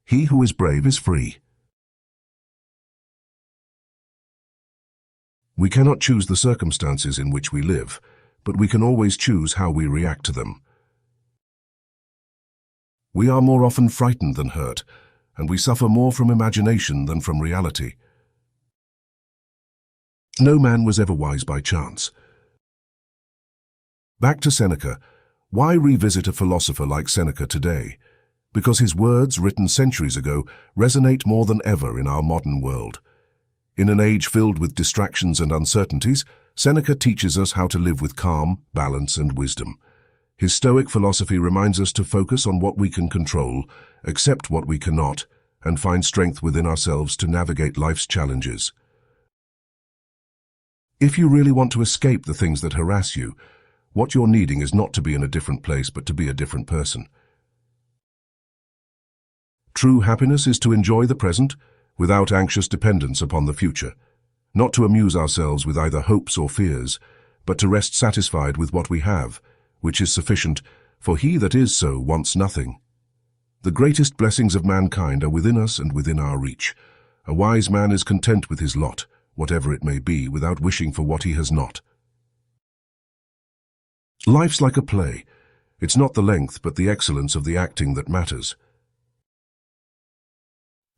He who is brave is free. We cannot choose the circumstances in which we live, but we can always choose how we react to them. We are more often frightened than hurt, and we suffer more from imagination than from reality. No man was ever wise by chance. Back to Seneca. Why revisit a philosopher like Seneca today? Because his words, written centuries ago, resonate more than ever in our modern world. In an age filled with distractions and uncertainties, Seneca teaches us how to live with calm, balance, and wisdom. His Stoic philosophy reminds us to focus on what we can control, accept what we cannot, and find strength within ourselves to navigate life's challenges. If you really want to escape the things that harass you, what you're needing is not to be in a different place, but to be a different person. True happiness is to enjoy the present, without anxious dependence upon the future, not to amuse ourselves with either hopes or fears, but to rest satisfied with what we have, which is sufficient, for he that is so wants nothing. The greatest blessings of mankind are within us and within our reach. A wise man is content with his lot, whatever it may be, without wishing for what he has not. Life's like a play. It's not the length, but the excellence of the acting that matters.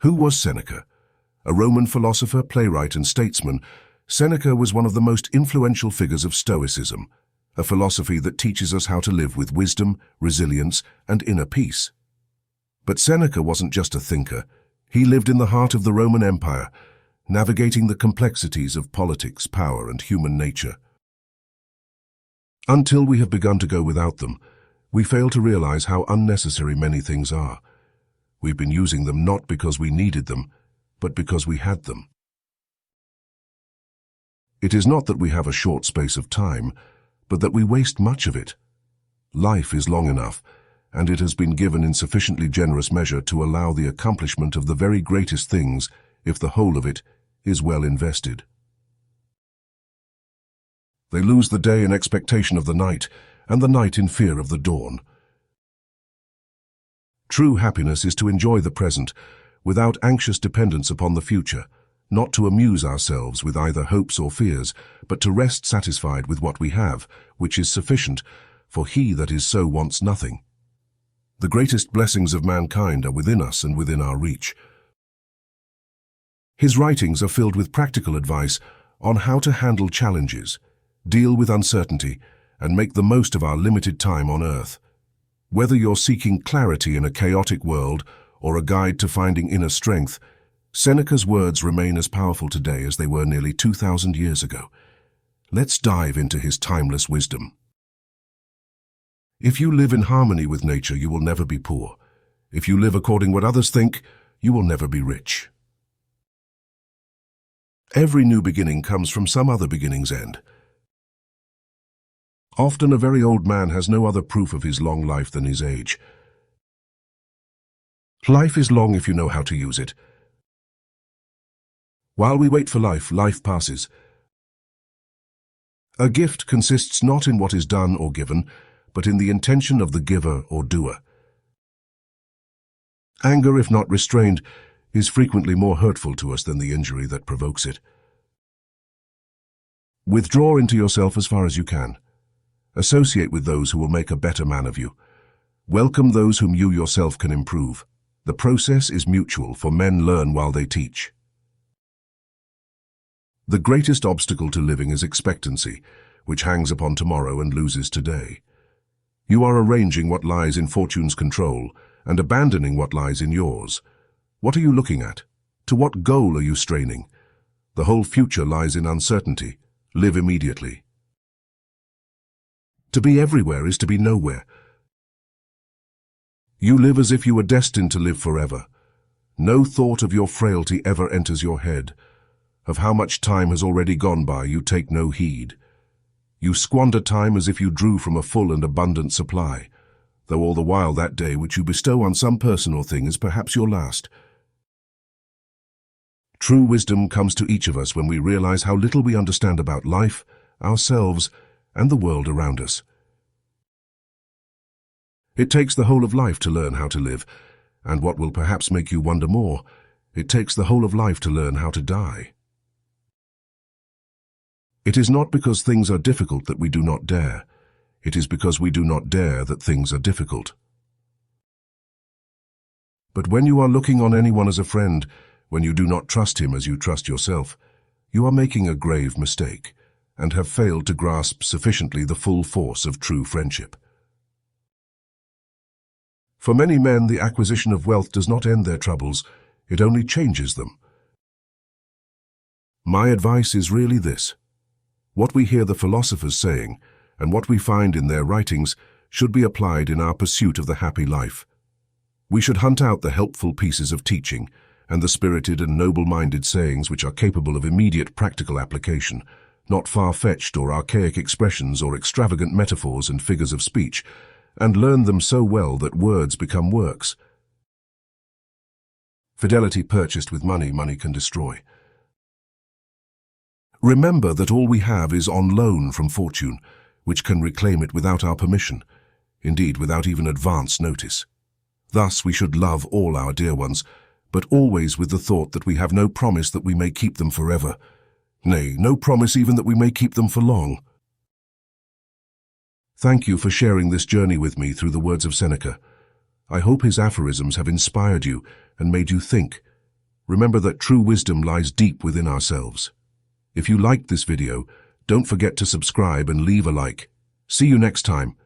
Who was Seneca? A Roman philosopher, playwright, and statesman, Seneca was one of the most influential figures of Stoicism, a philosophy that teaches us how to live with wisdom, resilience, and inner peace. But Seneca wasn't just a thinker. He lived in the heart of the Roman Empire, navigating the complexities of politics, power, and human nature. Until we have begun to go without them, we fail to realize how unnecessary many things are. We've been using them not because we needed them, but because we had them. It is not that we have a short space of time, but that we waste much of it. Life is long enough, and it has been given in sufficiently generous measure to allow the accomplishment of the very greatest things, if the whole of it is well invested. They lose the day in expectation of the night, and the night in fear of the dawn. True happiness is to enjoy the present, without anxious dependence upon the future, not to amuse ourselves with either hopes or fears, but to rest satisfied with what we have, which is sufficient, for he that is so wants nothing. The greatest blessings of mankind are within us and within our reach. His writings are filled with practical advice on how to handle challenges, deal with uncertainty, and make the most of our limited time on earth. Whether you're seeking clarity in a chaotic world or a guide to finding inner strength, Seneca's words remain as powerful today as they were nearly 2,000 years ago. Let's dive into his timeless wisdom. If you live in harmony with nature, you will never be poor. If you live according to what others think, you will never be rich. Every new beginning comes from some other beginning's end. Often a very old man has no other proof of his long life than his age. Life is long if you know how to use it. While we wait for life, life passes. A gift consists not in what is done or given, but in the intention of the giver or doer. Anger, if not restrained, is frequently more hurtful to us than the injury that provokes it. Withdraw into yourself as far as you can. Associate with those who will make a better man of you. Welcome those whom you yourself can improve. The process is mutual, for men learn while they teach. The greatest obstacle to living is expectancy, which hangs upon tomorrow and loses today. You are arranging what lies in fortune's control and abandoning what lies in yours. What are you looking at? To what goal are you straining? The whole future lies in uncertainty. Live immediately. To be everywhere is to be nowhere. You live as if you were destined to live forever. No thought of your frailty ever enters your head. Of how much time has already gone by, you take no heed. You squander time as if you drew from a full and abundant supply, though all the while that day which you bestow on some person or thing is perhaps your last. True wisdom comes to each of us when we realize how little we understand about life, ourselves, and the world around us. It takes the whole of life to learn how to live, And what will perhaps make you wonder more, it takes the whole of life to learn how to die. It is not because things are difficult that we do not dare. It is because we do not dare that things are difficult. But when you are looking on anyone as a friend, when you do not trust him as you trust yourself, you are making a grave mistake and have failed to grasp sufficiently the full force of true friendship. For many men, the acquisition of wealth does not end their troubles, it only changes them. My advice is really this. What we hear the philosophers saying, and what we find in their writings, should be applied in our pursuit of the happy life. We should hunt out the helpful pieces of teaching and the spirited and noble-minded sayings which are capable of immediate practical application, not far-fetched or archaic expressions or extravagant metaphors and figures of speech, and learn them so well that words become works. Fidelity purchased with money, money can destroy. Remember that all we have is on loan from fortune, which can reclaim it without our permission, indeed without even advance notice. Thus we should love all our dear ones, but always with the thought that we have no promise that we may keep them forever, nay, no promise even that we may keep them for long. Thank you for sharing this journey with me through the words of Seneca. I hope his aphorisms have inspired you and made you think. Remember that true wisdom lies deep within ourselves. If you liked this video, don't forget to subscribe and leave a like. See you next time.